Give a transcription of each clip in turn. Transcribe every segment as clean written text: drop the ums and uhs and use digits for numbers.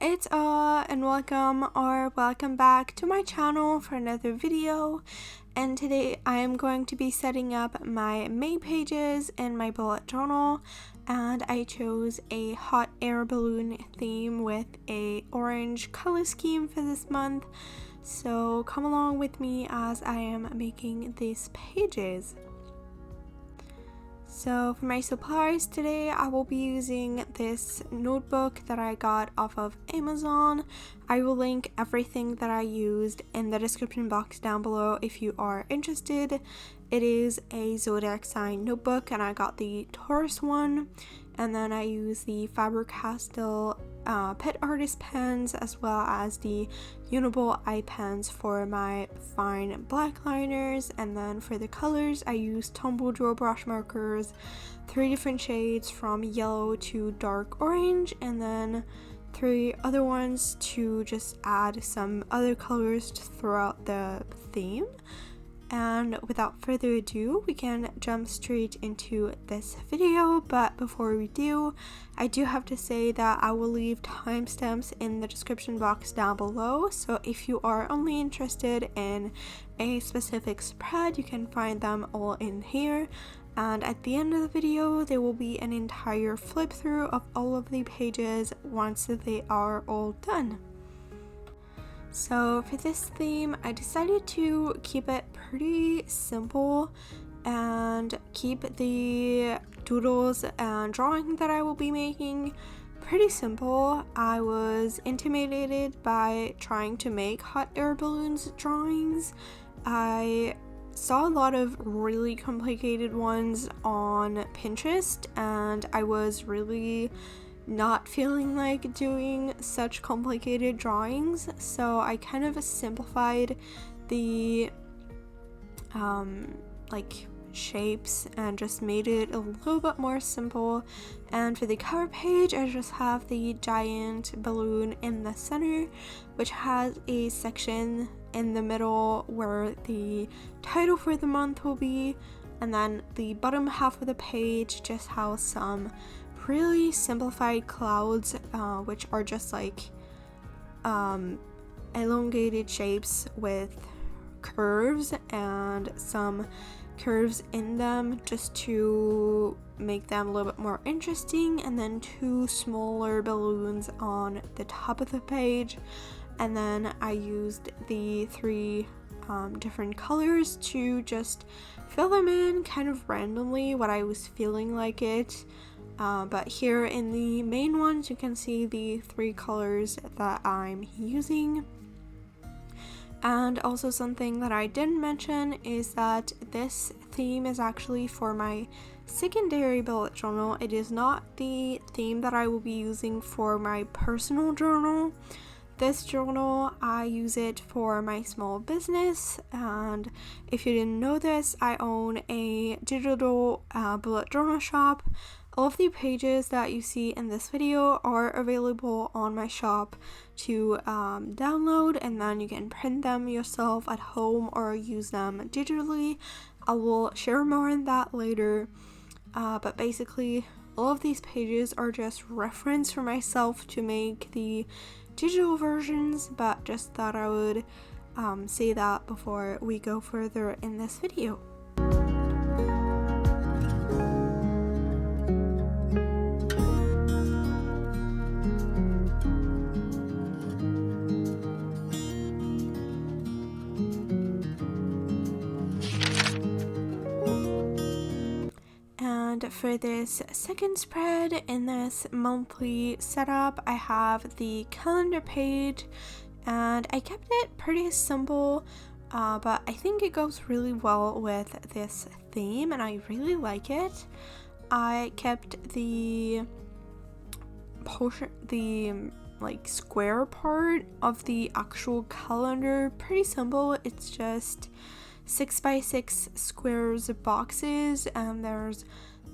it's and welcome back to my channel for another video. And today I am going to be setting up my May pages in my bullet journal, and I chose a hot air balloon theme with a orange color scheme for this month. So come along with me as I am making these pages. So for my supplies today, I will be using this notebook that I got off of Amazon. I will link everything that I used in the description box down below if you are interested. It is a zodiac sign notebook, and I got the Taurus one. And then I use the Faber Castel Pitt artist pens, as well as the Uniball eye pens for my fine black liners. And then for the colors, I use Tombow dual brush markers, 3 different shades from yellow to dark orange, and then 3 other ones to just add some other colors throughout the theme. And without further ado, we can jump straight into this video. But before we do, I do have to say that I will leave timestamps in the description box down below. So if you are only interested in a specific spread, you can find them all in here. And at the end of the video, there will be an entire flip through of all of the pages once they are all done. So for this theme, I decided to keep it pretty simple and keep the doodles and drawing that I will be making pretty simple. I was intimidated by trying to make hot air balloons drawings. I saw a lot of really complicated ones on Pinterest, and I was really not feeling like doing such complicated drawings, so I kind of simplified the shapes and just made it a little bit more simple. And for the cover page, I just have the giant balloon in the center, which has a section in the middle where the title for the month will be, and then the bottom half of the page just has some really simplified clouds, which are just like elongated shapes with curves and some curves in them just to make them a little bit more interesting, and then 2 smaller balloons on the top of the page. And then I used the 3 different colors to just fill them in kind of randomly what I was feeling like it. But here in the main ones, you can see the 3 colors that I'm using. And also something that I didn't mention is that this theme is actually for my secondary bullet journal. It is not the theme that I will be using for my personal journal. This journal, I use it for my small business, and if you didn't know this, I own a digital bullet journal shop. All of the pages that you see in this video are available on my shop to download, and then you can print them yourself at home or use them digitally. I will share more on that later, but basically all of these pages are just reference for myself to make the digital versions, but just thought I would say that before we go further in this video. And for this second spread in this monthly setup, I have the calendar page, and I kept it pretty simple, but I think it goes really well with this theme, and I really like it. I kept the square part of the actual calendar pretty simple. It's just 6x6 squares boxes, and there's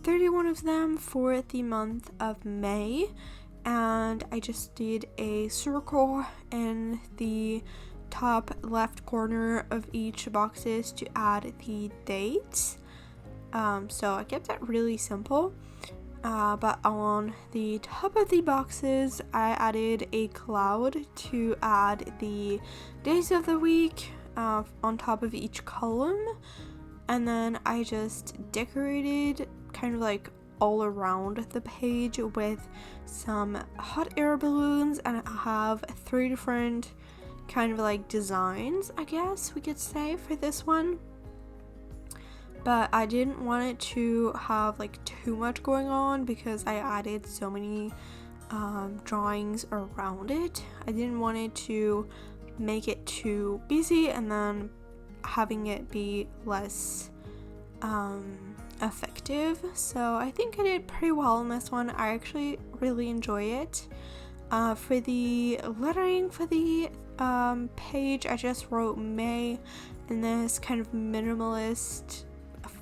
31 of them for the month of May. And I just did a circle in the top left corner of each boxes to add the dates. So I kept that really simple. but on the top of the boxes I added a cloud to add the days of the week on top of each column, and then I just decorated kind of like all around the page with some hot air balloons, and I have 3 different kind of like designs, I guess we could say, for this one. But I didn't want it to have like too much going on because I added so many drawings around it. I didn't want it to make it too busy and then having it be less effective. So I think I did pretty well on this one. I actually really enjoy it. For the lettering for the page, I just wrote May in this kind of minimalist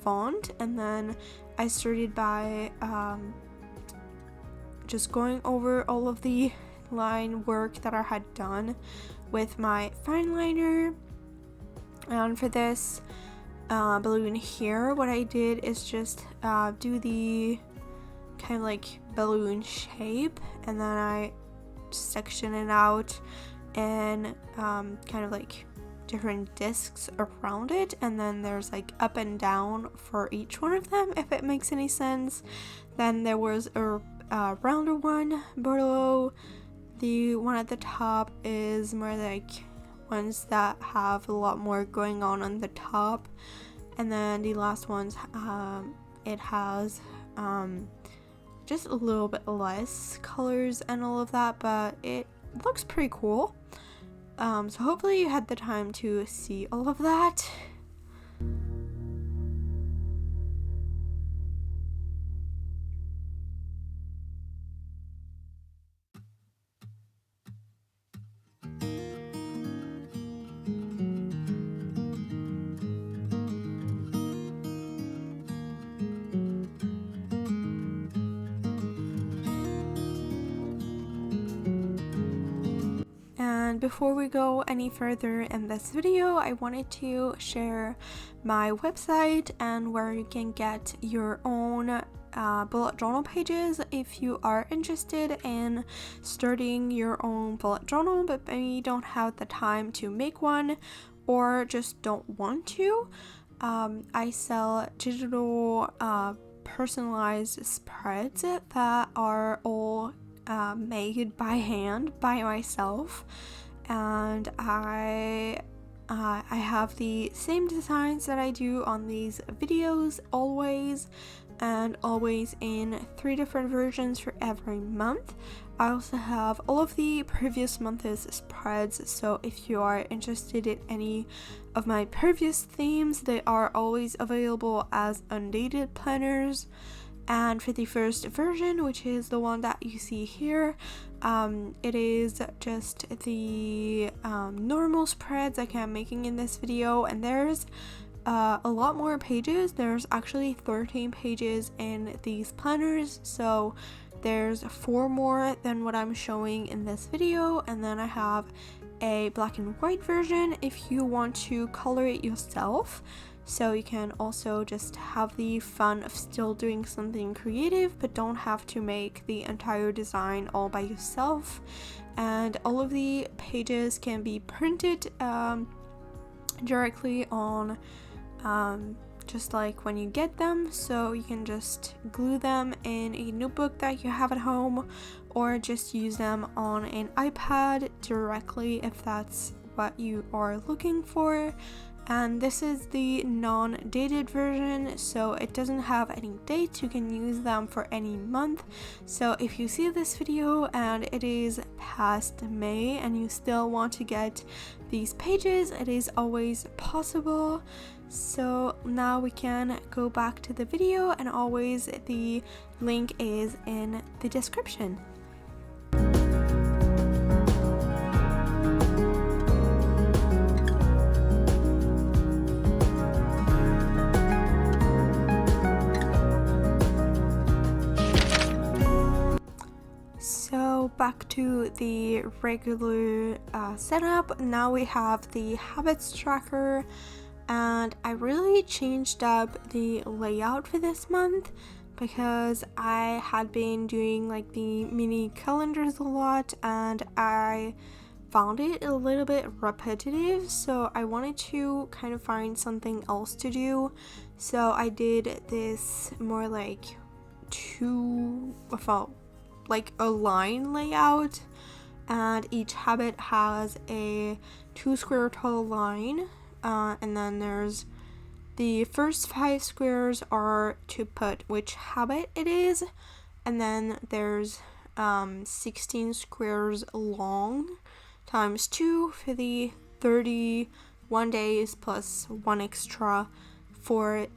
font, and then I started by just going over all of the line work that I had done with my fine liner. And for this balloon here, what I did is just do the kind of like balloon shape, and then I section it out and kind of like different discs around it, and then there's like up and down for each one of them, if it makes any sense. Then there was a rounder one below. The one at the top is more like ones that have a lot more going on the top, and then the last ones it has just a little bit less colors and all of that, but it looks pretty cool. So hopefully you had the time to see all of that. And before we go any further in this video, I wanted to share my website and where you can get your own bullet journal pages if you are interested in starting your own bullet journal but maybe you don't have the time to make one or just don't want to. I sell digital personalized spreads that are all made by hand by myself, and I have the same designs that I do on these videos always, and always in 3 different versions for every month. I also have all of the previous month's spreads, so if you are interested in any of my previous themes, they are always available as undated planners. And for the first version, which is the one that you see here, it is just the normal spreads like I'm making in this video, and there's a lot more pages. There's actually 13 pages in these planners, so there's 4 more than what I'm showing in this video. And then I have a black and white version if you want to color it yourself. So you can also just have the fun of still doing something creative but don't have to make the entire design all by yourself. And all of the pages can be printed directly on just like when you get them, so you can just glue them in a notebook that you have at home or just use them on an iPad directly if that's what you are looking for. And this is the non-dated version, so it doesn't have any dates. You can use them for any month. So if you see this video and it is past May and you still want to get these pages, it is always possible. So now we can go back to the video, and always the link is in the description. So back to the regular setup. Now we have the habits tracker, and I really changed up the layout for this month because I had been doing like the mini calendars a lot and I found it a little bit repetitive, so I wanted to kind of find something else to do. So I did this more like like a line layout, and each habit has a 2 square tall line, and then there's the first 5 squares are to put which habit it is, and then there's 16 squares long times 2 for the 31 days plus 1 extra for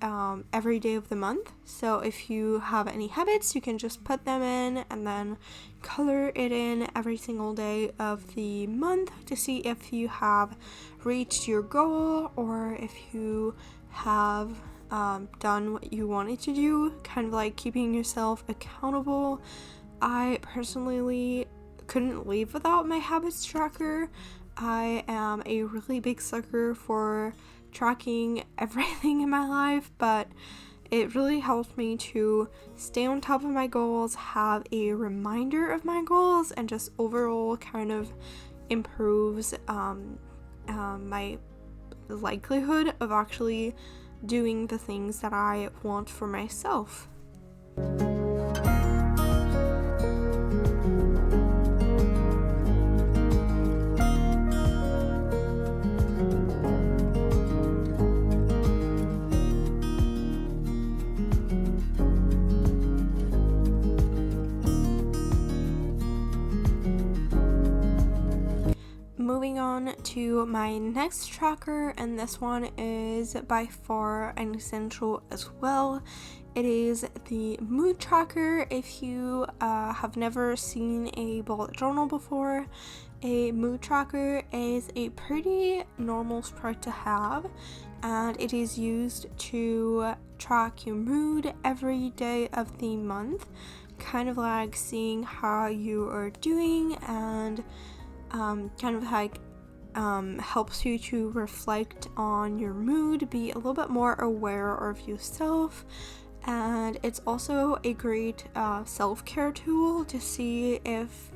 every day of the month. So if you have any habits, you can just put them in and then color it in every single day of the month to see if you have reached your goal or if you have done what you wanted to do, kind of like keeping yourself accountable. I personally couldn't live without my habits tracker. I am a really big sucker for tracking everything in my life, but it really helps me to stay on top of my goals, have a reminder of my goals, and just overall kind of improves my likelihood of actually doing the things that I want for myself. Moving on to my next tracker, and this one is by far an essential as well. It is the mood tracker. If you have never seen a bullet journal before, a mood tracker is a pretty normal spread to have, and it is used to track your mood every day of the month, kind of like seeing how you are doing, and kind of like helps you to reflect on your mood, be a little bit more aware of yourself. And it's also a great self-care tool to see if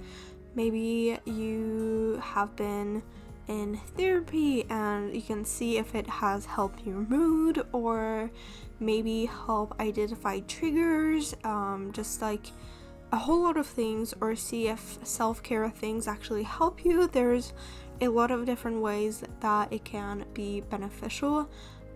maybe you have been in therapy and you can see if it has helped your mood, or maybe help identify triggers, just like a whole lot of things, or see if self-care things actually help you. There's a lot of different ways that it can be beneficial.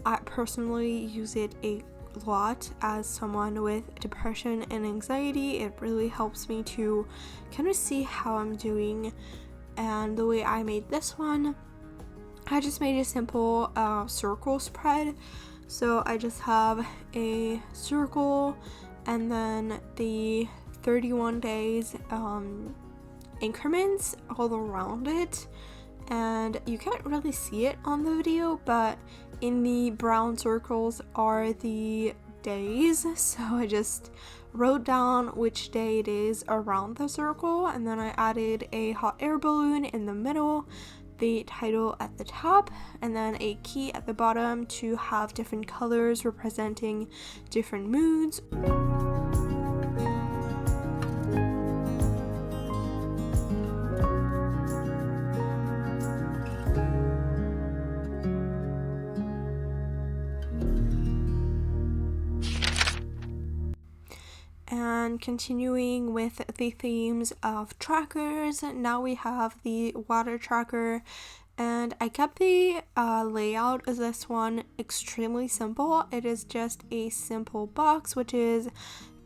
I personally use it a lot as someone with depression and anxiety. It really helps me to kind of see how I'm doing. And the way I made this one, I just made a simple circle spread. So I just have a circle and then the 31 days increments all around it, and you can't really see it on the video, but in the brown circles are the days. So I just wrote down which day it is around the circle, and then I added a hot air balloon in the middle, the title at the top, and then a key at the bottom to have different colors representing different moods. And continuing with the themes of trackers, now we have the water tracker, and I kept the layout of this one extremely simple. It is just a simple box, which is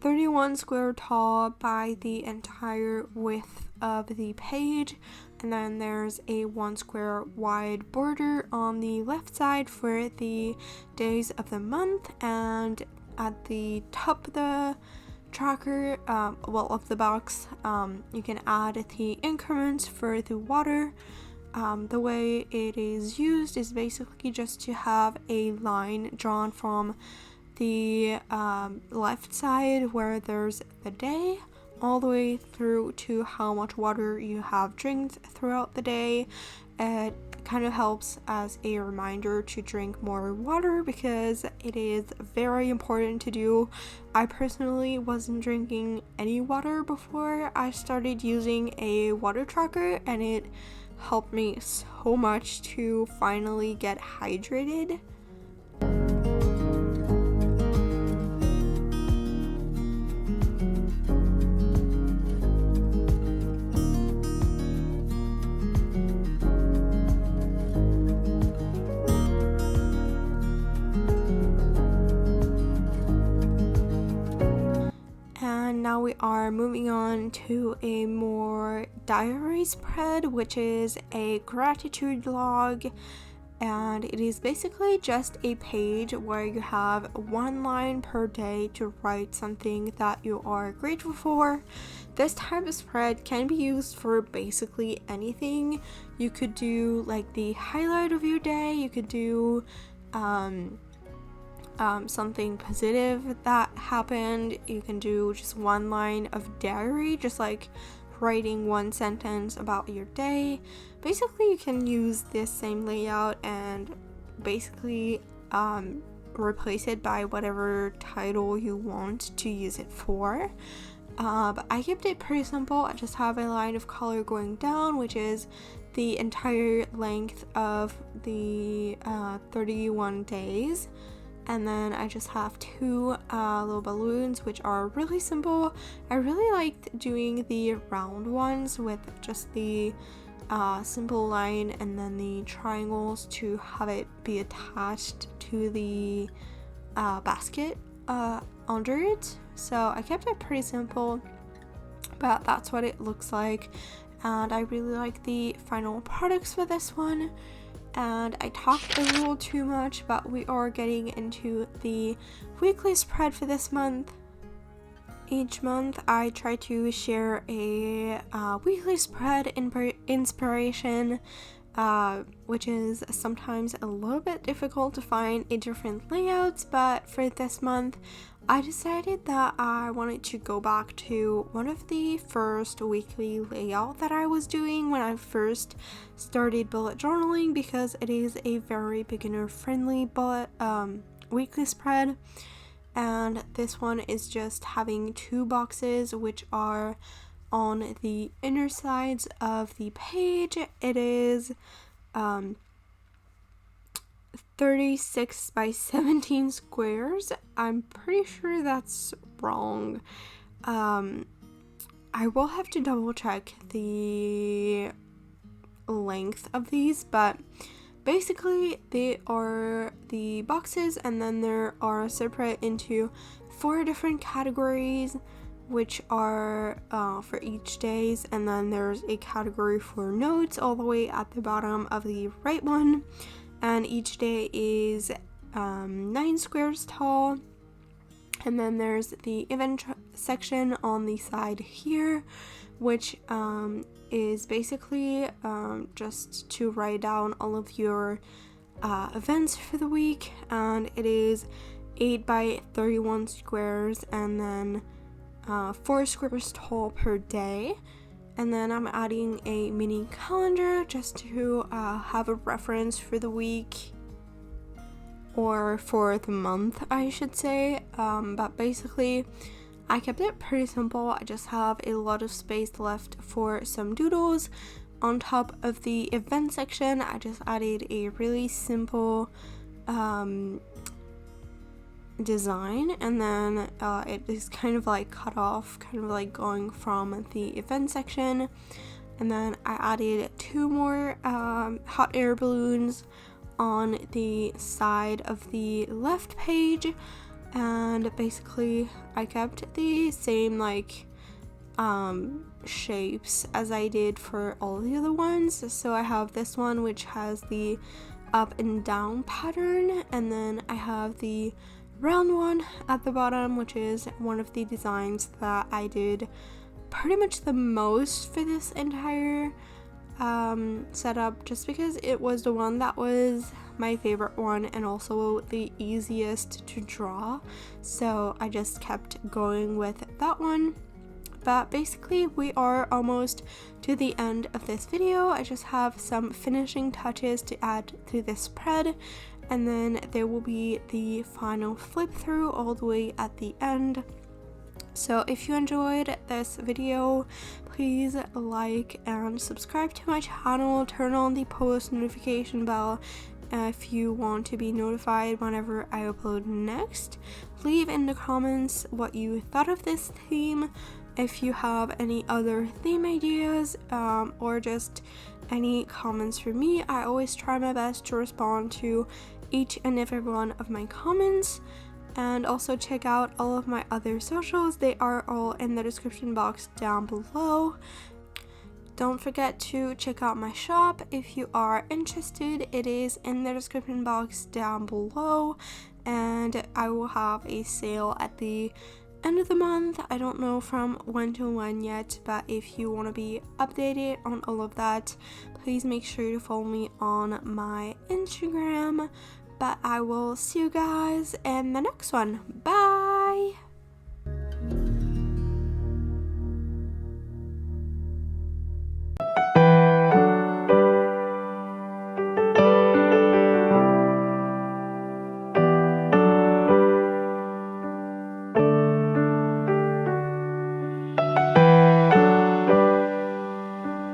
31 square tall by the entire width of the page, and then there's a 1 square wide border on the left side for the days of the month, and at the top of the tracker, of the box, you can add the increments for the water. The way it is used is basically just to have a line drawn from the left side where there's the day all the way through to how much water you have drank throughout the day, it kind of helps as a reminder to drink more water because it is very important to do. I personally wasn't drinking any water before I started using a water tracker, and it helped me so much to finally get hydrated. Now we are moving on to a more diary spread, which is a gratitude log, and it is basically just a page where you have one line per day to write something that you are grateful for. This type of spread can be used for basically anything. You could do like the highlight of your day, you could do something positive that happened. You can do just one line of diary, just like writing one sentence about your day. Basically, you can use this same layout and basically replace it by whatever title you want to use it for. But I kept it pretty simple. I just have a line of color going down, which is the entire length of the 31 days. And then I just have two little balloons, which are really simple. I really liked doing the round ones with just the simple line and then the triangles to have it be attached to the basket under it. So I kept it pretty simple, but that's what it looks like. And I really like the final products for this one. And I talked a little too much, but we are getting into the weekly spread for this month. Each month I try to share a weekly spread inspiration, which is sometimes a little bit difficult to find in different layouts, but for this month I decided that I wanted to go back to one of the first weekly layout that I was doing when I first started bullet journaling, because it is a very beginner friendly bullet weekly spread. And this one is just having two boxes which are on the inner sides of the page. It is 36 by 17 squares. I'm pretty sure that's wrong. I will have to double check the length of these, but basically they are the boxes, and then there are separate into 4 different categories, which are for each days, and then there's a category for notes all the way at the bottom of the right one. And each day is 9 squares tall. And then there's the event section on the side here, which is basically just to write down all of your events for the week. And it is 8 by 31 squares, and then 4 squares tall per day. And then I'm adding a mini calendar just to have a reference for the week, or for the month I should say. But basically I kept it pretty simple. I just have a lot of space left for some doodles. On top of the event section, I just added a really simple design, and then it is kind of like cut off, kind of like going from the event section. And then I added 2 more hot air balloons on the side of the left page, and basically I kept the same like shapes as I did for all the other ones. So I have this one which has the up and down pattern, and then I have the round one at the bottom, which is one of the designs that I did pretty much the most for this entire setup, just because it was the one that was my favorite one and also the easiest to draw. So I just kept going with that one. But basically we are almost to the end of this video. I just have some finishing touches to add to this spread, and then there will be the final flip through all the way at the end. So if you enjoyed this video, please like and subscribe to my channel, turn on the post notification bell if you want to be notified whenever I upload next. Leave in the comments what you thought of this theme, if you have any other theme ideas, or just any comments for me. I always try my best to respond to each and every one of my comments. And also check out all of my other socials. They are all in the description box down below. Don't forget to check out my shop if you are interested. It is in the description box down below, and I will have a sale at the end of the month. I don't know from when to when yet, but if you want to be updated on all of that, please make sure to follow me on my Instagram. But I will see you guys in the next one. Bye!